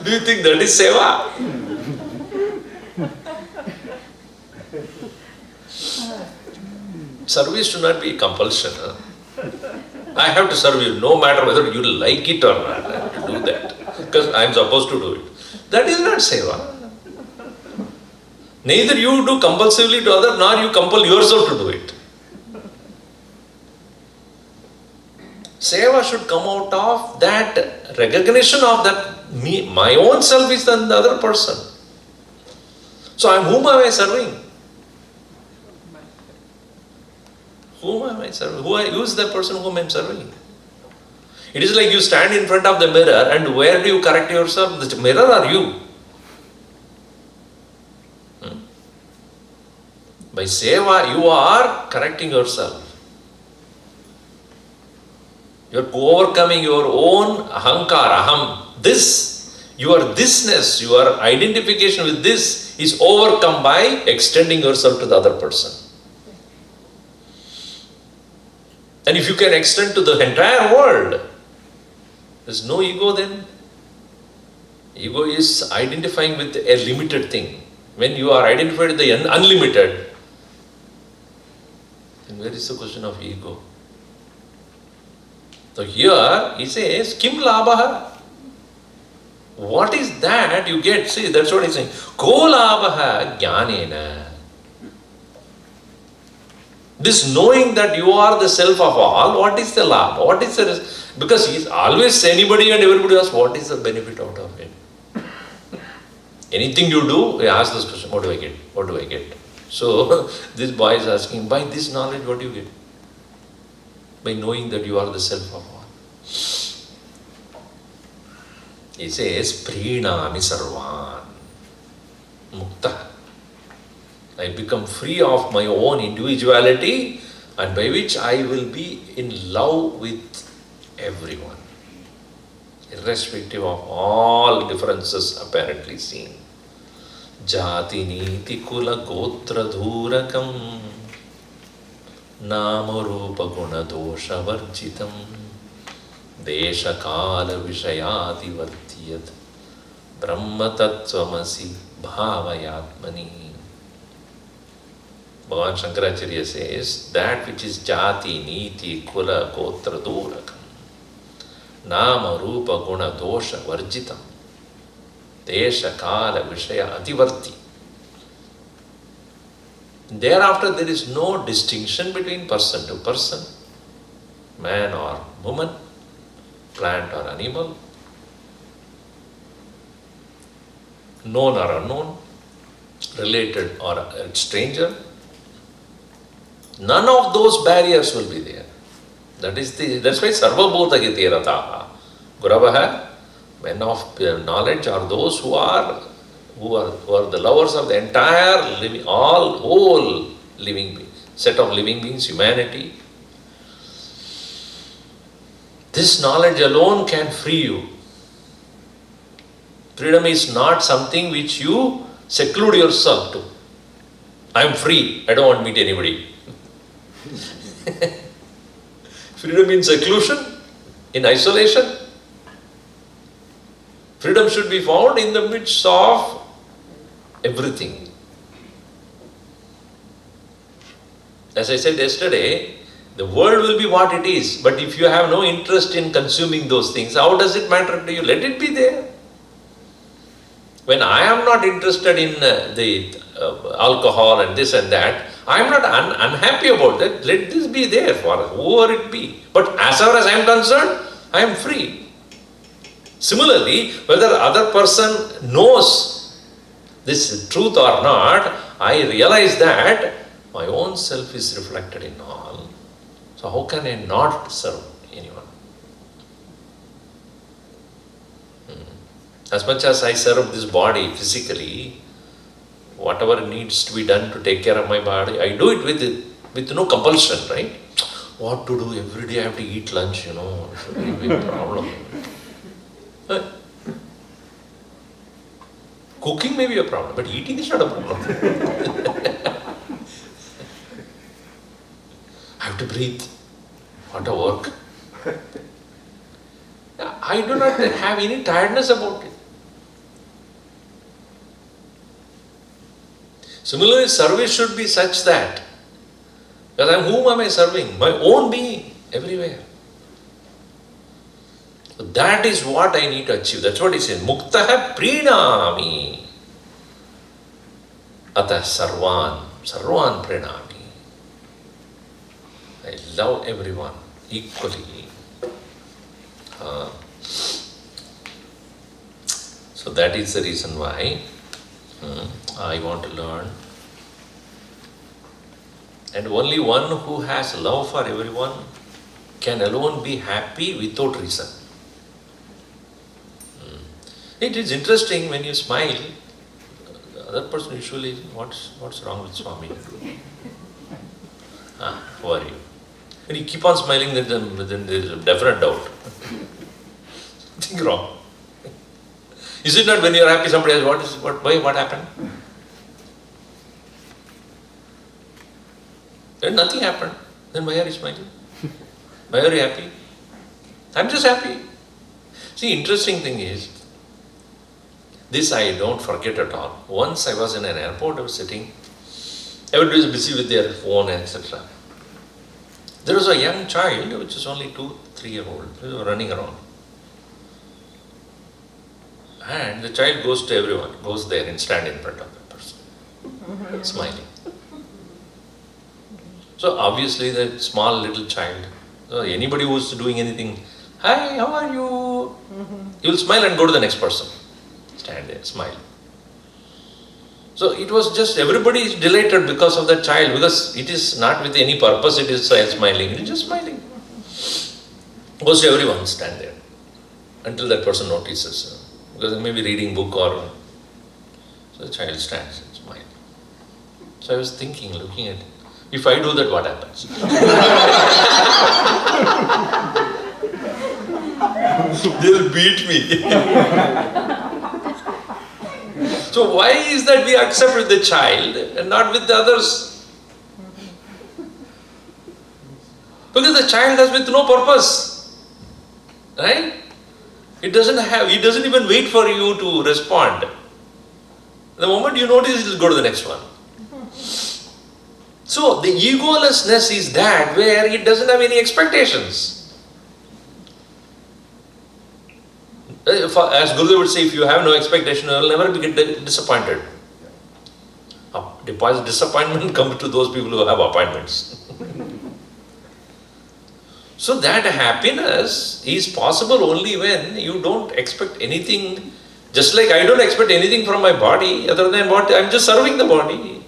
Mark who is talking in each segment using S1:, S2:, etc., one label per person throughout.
S1: Do you think that is seva? Service should not be compulsion. Huh? I have to serve you no matter whether you like it or not. I have to do that because I am supposed to do it. That is not seva. Neither you do compulsively to others, nor you compel yourself to do it. Seva should come out of that recognition of that me, my own self is the other person. So whom am I serving? Whom am I serving? Who is the person whom I am serving? It is like you stand in front of the mirror and where do you correct yourself? The mirror or you? By seva, you are correcting yourself. You are overcoming your own ahankar, aham. This, your thisness, your identification with this is overcome by extending yourself to the other person. And if you can extend to the entire world, there is no ego then. Ego is identifying with a limited thing. When you are identified with the unlimited, then where is the question of ego? So here he says, Kim labhaha? What is that you get? See, that's what he's saying. Ko labhaha jnanena. This knowing that you are the self of all, what is the labha? What is the... Because he's always anybody and everybody asks, what is the benefit out of it? Anything you do, we ask this question, what do I get? What do I get? So, this boy is asking, by this knowledge, what do you get? By knowing that you are the self of all. He says, Prinami Sarvan. Mukta. I become free of my own individuality and by which I will be in love with everyone, irrespective of all differences apparently seen. Jati niti kula gotra dhurakam nama rupa guna dosha varjitam desha kala vishayati vartiyat brahma tattvamasi bhavayatmani. Bhagavan Shankaracharya says, that which is jati, niti, kula, gotra, dhurakam, nama, rupa, guna, dosha, varjitam, desha, kala, vishaya, ativarti. Thereafter, there is no distinction between person to person, man or woman, plant or animal, known or unknown, related or a stranger. None of those barriers will be there. That's why SubodhaVedanta rataha. Guravaha, men of knowledge are those who are the lovers of the entire living, whole living being, set of living beings, humanity. This knowledge alone can free you. Freedom is not something which you seclude yourself to. I am free, I don't want to meet anybody. Freedom in seclusion, in isolation. Freedom should be found in the midst of everything. As I said yesterday, the world will be what it is, but if you have no interest in consuming those things, how does it matter to you? Let it be there. When I am not interested in the alcohol and this and that, I am not unhappy about that. Let this be there for whoever it be. But as far as I am concerned, I am free. Similarly, whether other person knows this truth or not, I realize that my own self is reflected in all. So how can I not serve anyone? As much as I serve this body physically, whatever needs to be done to take care of my body, I do it with no compulsion, right? What to do? Every day I have to eat lunch, it's a very big problem. Cooking may be a problem, but eating is not a problem. I have to breathe. What a work. I I do not have any tiredness about it. Similarly, service should be such that, because whom am I serving? My own being, everywhere. So that is what I need to achieve. That's what he says. Muktaha prinami. Atah sarvan prinami. I love everyone equally. So that is the reason why I want to learn. And only one who has love for everyone can alone be happy without reason. It is interesting when you smile, the other person usually, what's wrong with Swami? Who are you? When you keep on smiling, then there is a definite doubt. Think wrong. Is it not when you are happy, somebody asks, what happened? Then nothing happened. Then why are you smiling? Why are you happy? I'm just happy. See, interesting thing is, this I don't forget at all. Once I was in an airport, I was sitting, everybody was busy with their phone, etc. There was a young child, which is only 2-3 years old, running around. And the child goes to everyone, goes there and stand in front of the person, smiling. So obviously that small little child, so anybody who's doing anything, hi, how are you? He will smile and go to the next person. Stand there, smile. So it was just, everybody is delighted because of that child, because it is not with any purpose, it is smiling, it is just smiling. Goes to everyone, stand there, until that person notices. Because they may be reading book or, so the child stands and smiles. So I was thinking, looking at it, if I do that, what happens? They'll beat me. So why is that we accept with the child and not with the others? Because the child has with no purpose, right? He doesn't even wait for you to respond. The moment you notice, he'll go to the next one. So the egolessness is that where it doesn't have any expectations. As Gurudev would say, if you have no expectation, you will never get disappointed. Disappointment comes to those people who have appointments. So that happiness is possible only when you don't expect anything. Just like I don't expect anything from my body other than what I'm just serving the body.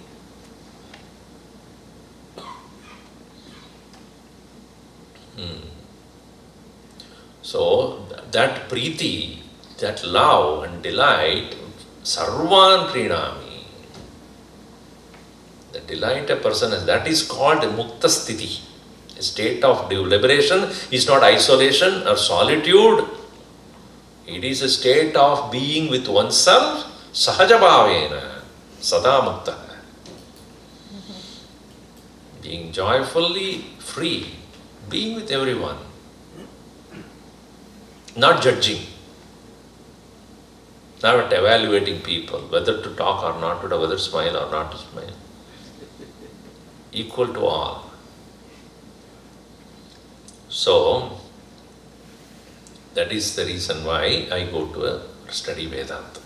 S1: So that priti, that love and delight, sarvan prinami. The delight a person has, that is called mukta sthiti. A state of liberation is not isolation or solitude. It is a state of being with oneself, sahaja bhavena, sada mukta. Being joyfully free, being with everyone. Not judging, not evaluating people, whether to talk or not to talk, whether to smile or not to smile. Equal to all. So, that is the reason why I go to study Vedanta.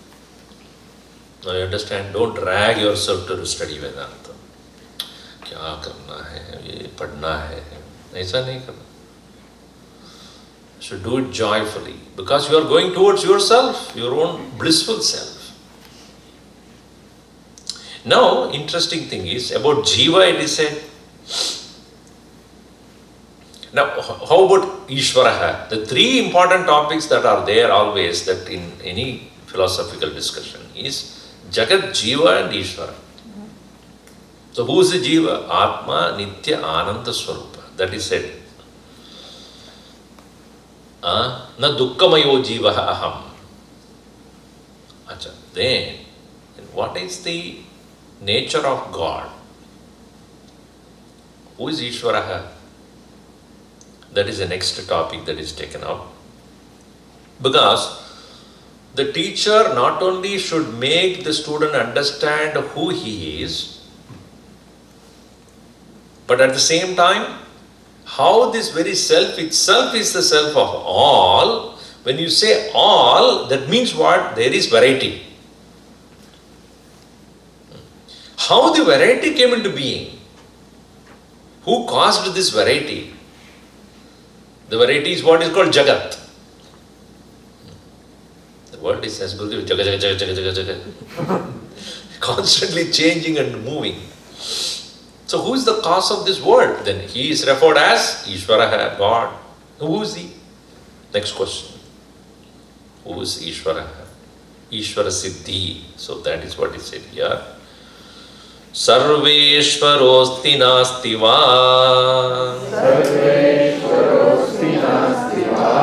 S1: Now you understand, don't drag yourself to study Vedanta. Kya karna hai, ye padhna hai, aisa nahi karna. You should do it joyfully, because you are going towards yourself, your own blissful self. Now, interesting thing is, about Jiva it is said. Now, how about Ishvaraha? The three important topics that are there always, that in any philosophical discussion, is Jagat, Jiva and Ishvara. So who is the Jiva? Atma, Nitya, Ananda Swarupa. That is said. Na dukkamayo jivaha aham. Acha. Then, what is the nature of God? Who is Ishvaraha? That is the next topic that is taken up. Because the teacher not only should make the student understand who he is, but at the same time, how this very self itself is the self of all. When you say all, that means what? There is variety. How the variety came into being? Who caused this variety? The variety is what is called Jagat. The world is as good as Jagat, Jagat, Jagat, Jagat, Jagat. Constantly changing and moving. So who is the cause of this world? Then he is referred as Ishvara, God. Who is he? Next question. Who is Ishvara? Ishvara Siddhi. So that is what is said here. Sarveshvarosti nasti va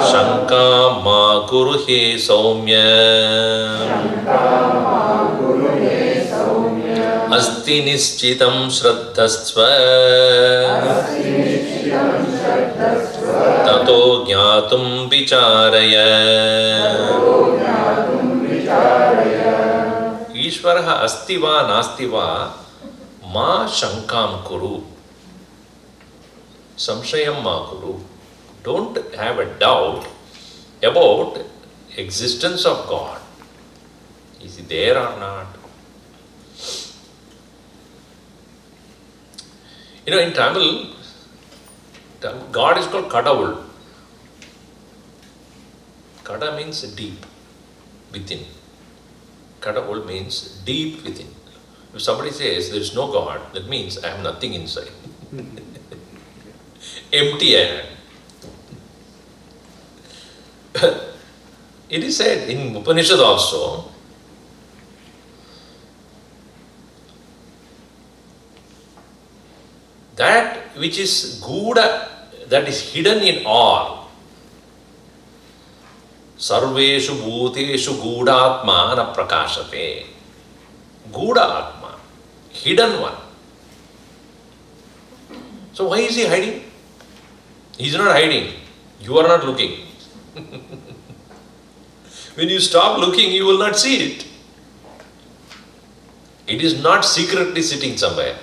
S1: Shanka ma guru he saumya Asti nischitam shraddhasva Tato jnatum vicharaya Ishvaraha asti va nasti va Ma shankam kuru. Samshayam ma kuru. Don't have a doubt about existence of God. Is he there or not? You know, in Tamil, God is called Kadavul. Kada means deep, within. Kadavul means deep within. If somebody says there is no God, that means I have nothing inside. Empty I am. It is said in Upanishad also, that which is Guda, that is hidden in all. Sarveshu bhuteshu Gudatma na prakashate. Guda Atma, hidden one. So why is he hiding? He is not hiding. You are not looking. When you stop looking, you will not see it. It is not secretly sitting somewhere.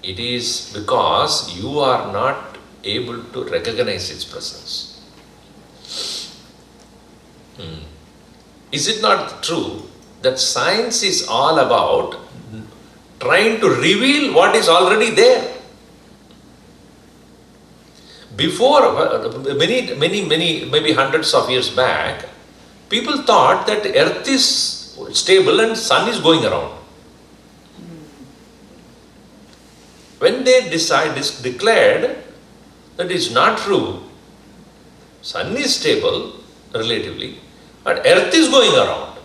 S1: It is because you are not able to recognize its presence. Is it not true that science is all about trying to reveal what is already there? Before, maybe hundreds of years back, people thought that earth is stable and sun is going around. When they declared that it's not true, sun is stable relatively, but earth is going around.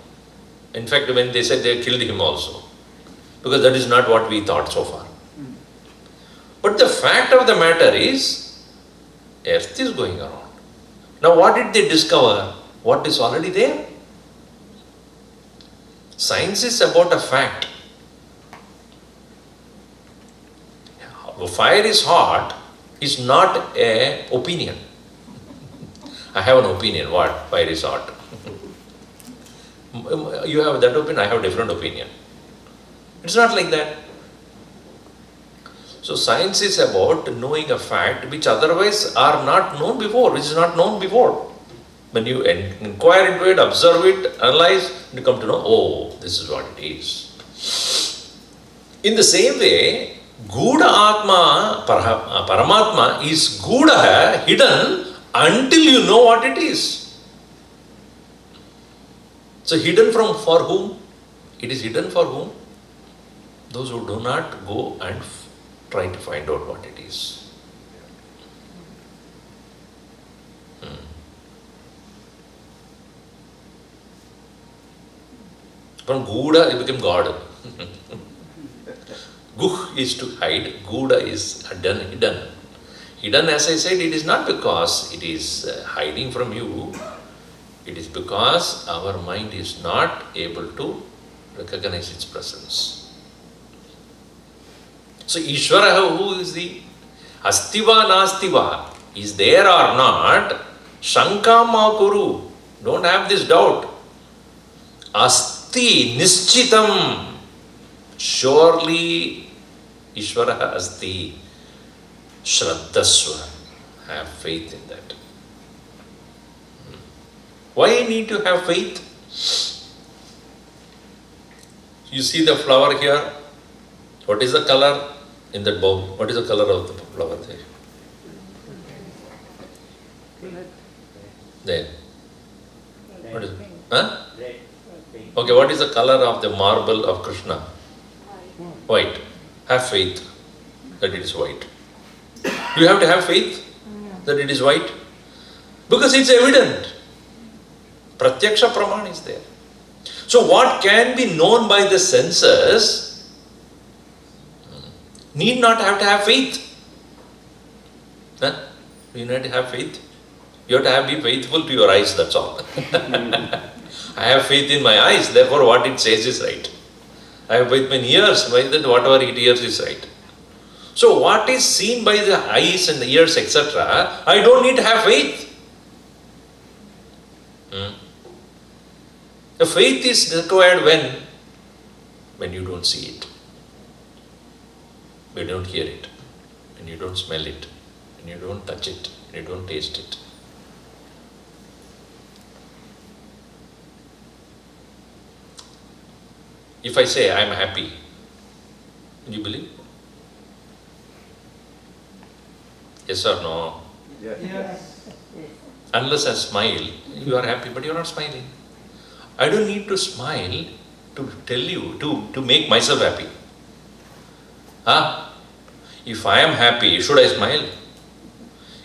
S1: In fact, when they said they killed him also, because that is not what we thought so far. But the fact of the matter is, earth is going around. Now what did they discover? What is already there? Science is about a fact. Fire is hot is not an opinion. I have an opinion, what? Fire is hot. You have that opinion, I have a different opinion. It's not like that. So science is about knowing a fact which otherwise are not known before, which is not known before. When you inquire into it, observe it, analyze, you come to know, oh, this is what it is. In the same way, Guda Atma, Paramatma is Guda, hidden, until you know what it is. So hidden for whom? It is hidden for whom? Those who do not go and try to find out what it is. From Guda, it became God. Guh is to hide, Guda is hidden. Hidden, as I said, it is not because it is hiding from you. It is because our mind is not able to recognize its presence. So Ishvara, who is the Astiva Nastiva, is there or not, Shankam ma kuru. Don't have this doubt. Asti nischitam. Surely Ishvaraha asti. Shraddhasva. Have faith in that. Why you need to have faith? You see the flower here. What is the color in that bowl? What is the color of the flower there? There. What is it? Huh? Okay, what is the color of the marble of Krishna? White. Have faith that it is white. You have to have faith that it is white. Because it's evident. Pratyaksha Praman is there. So what can be known by the senses need not have to have faith. Huh? You need to have faith. You have to be faithful to your eyes, that's all. I have faith in my eyes, therefore what it says is right. I have faith in my ears, by that whatever it hears is right. So what is seen by the eyes and the ears, etc., I don't need to have faith. The faith is required when you don't see it, when you don't hear it, when you don't smell it, when you don't touch it, when you don't taste it. If I say I am happy, will you believe? Yes or no?
S2: Yes.
S1: Unless I smile, you are happy, but you are not smiling. I don't need to smile to tell you, to make myself happy. If I am happy, should I smile?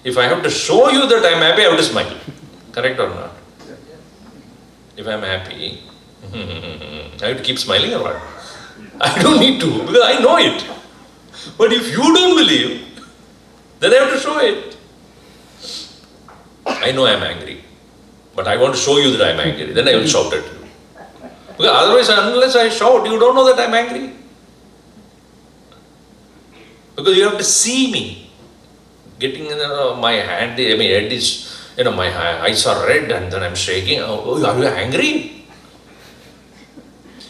S1: If I have to show you that I am happy, I have to smile. Correct or not? If I am happy, I have to keep smiling or what? I don't need to, because I know it. But if you don't believe, then I have to show it. I know I am angry, but I want to show you that I am angry. Then I will shout at you. Because otherwise, unless I shout, you don't know that I am angry. Because you have to see me. Getting in my hand, I mean, head is, my eyes are red and then I am shaking. Oh, are you angry?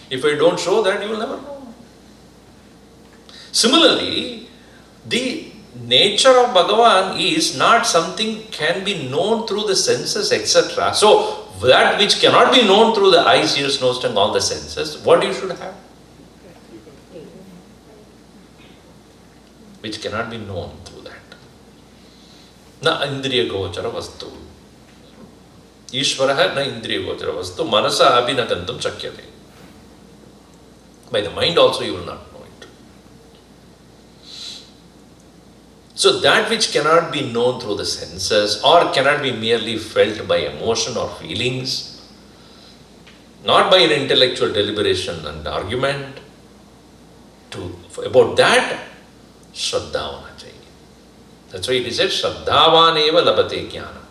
S1: If I don't show that, you will never know. Similarly, the nature of Bhagavan is not something can be known through the senses, etc. So, that which cannot be known through the eyes, ears, nose, tongue, all the senses, what you should have? Which cannot be known through that. Na indriya gochara vastu. Ishvaraha na indriya gochara vastu. Manasa abhinakantam shakyate. By the mind also you will not know it. So that which cannot be known through the senses or cannot be merely felt by emotion or feelings, not by an intellectual deliberation and argument, about that, Shraddha hona chahiye. That's why it is said, Shraddhavan eva labate jnana.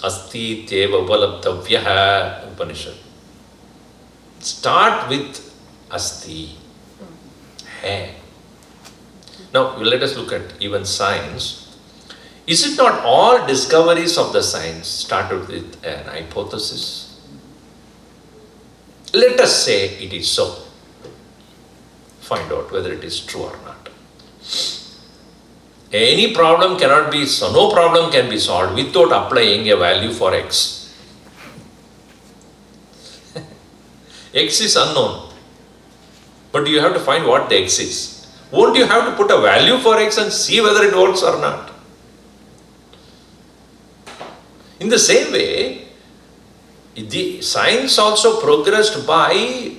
S1: Asti teva upalabdhavyaha Upanishad. Start with Asti. Hai. Now, let us look at even science. Is it not all discoveries of the science started with an hypothesis? Let us say it is so. Find out whether it is true or not. Any problem cannot be, so no problem can be solved without applying a value for x. X is unknown, but you have to find what the x is. Won't you have to put a value for x and see whether it works or not? In the same way, the science also progressed by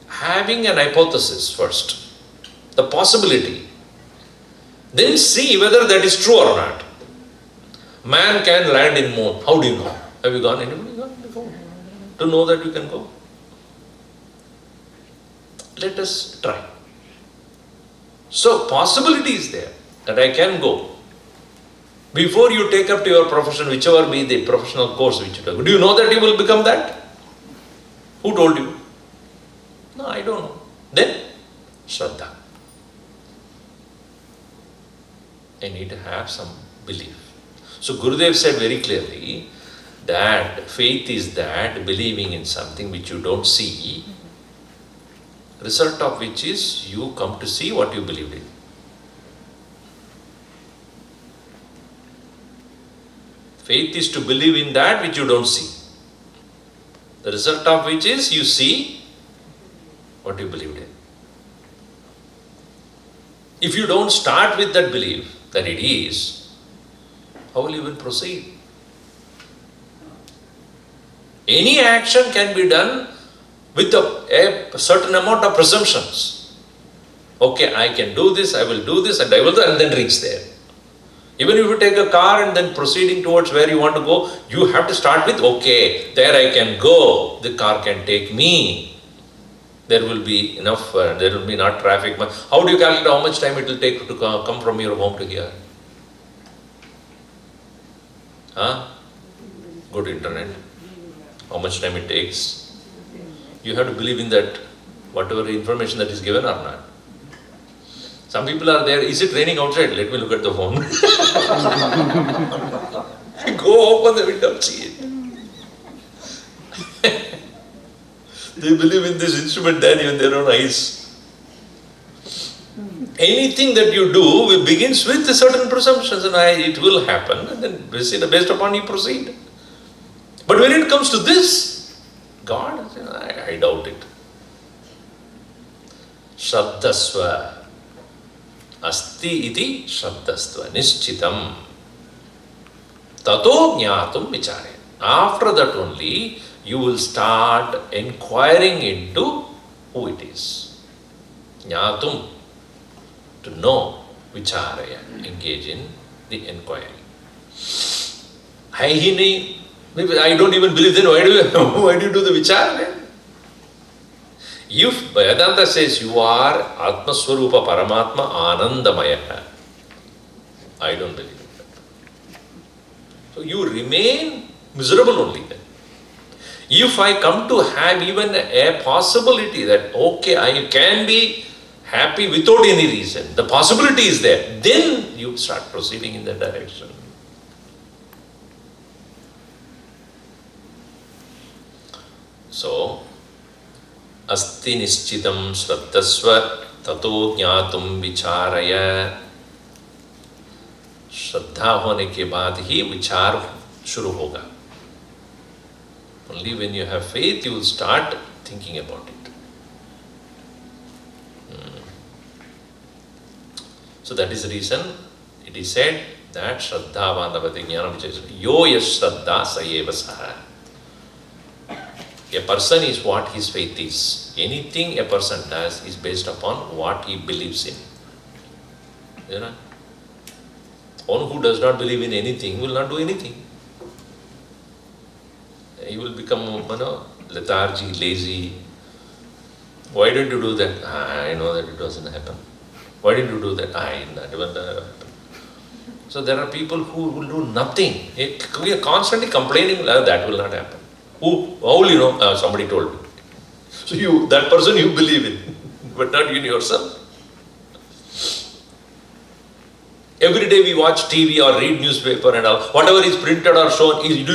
S1: having an hypothesis first, the possibility. Then see whether that is true or not. Man can land in moon. How do you know? Have you gone? Anybody gone before? To know that you can go? Let us try. So possibility is there that I can go. Before you take up to your profession, whichever be the professional course which you take, do you know that you will become that? Who told you? No, I don't know. Then, Shraddha. I need to have some belief. So Gurudev said very clearly that faith is that believing in something which you don't see, result of which is you come to see what you believed in. Faith is to believe in that which you don't see. The result of which is you see what you believed in. If you don't start with that belief that it is, how will you even proceed? Any action can be done with a certain amount of presumptions. Okay, I can do this, I will do this, and I will do, and then reach there. Even if you take a car and then proceeding towards where you want to go, you have to start with, okay, there I can go, the car can take me. There will be enough, there will be not traffic. How do you calculate how much time it will take to come from your home to here? Go to internet. How much time it takes? You have to believe in that, whatever information that is given or not. Some people are there, is it raining outside? Let me look at the phone. Go open the window, see it. They believe in this instrument than even their own eyes. Anything that you do begins with certain presumptions, and it will happen, and then based upon you proceed. But when it comes to this, God, I doubt it. Shraddhasva. Asti iti shraddhasva nischitam. Tato jnatum vichare. After that only, you will start inquiring into who it is. Jnatum, to know, vicharaya, engage in the inquiry. I don't even believe, then why do you do the vichara? If Vedanta says you are Atma Swarupa Paramatma Anandamaya, I don't believe in that. So you remain miserable only then. If I come to have even a possibility that, okay, I can be happy without any reason, the possibility is there, then you start proceeding in that direction. So, Asti nischitam shraddhasva tato jnatum vicharaya. श्रद्धा होने के बाद ही विचार शुरू होगा. Only when you have faith, you will start thinking about it. So that is the reason it is said that Shraddha Vandavati Jnana Vichara. Yo yas Shraddha Sayeva Saha. A person is what his faith is. Anything a person does is based upon what he believes in. You know? One who does not believe in anything will not do anything. He will become, lethargy, lazy. Why don't you do that? I know that it doesn't happen. Why didn't you do that? That will never happen. So there are people who will do nothing. We are constantly complaining that will not happen. How will you know? Somebody told me. So that person you believe in, but not in yourself. Every day we watch TV or read newspaper and all. Whatever is printed or shown is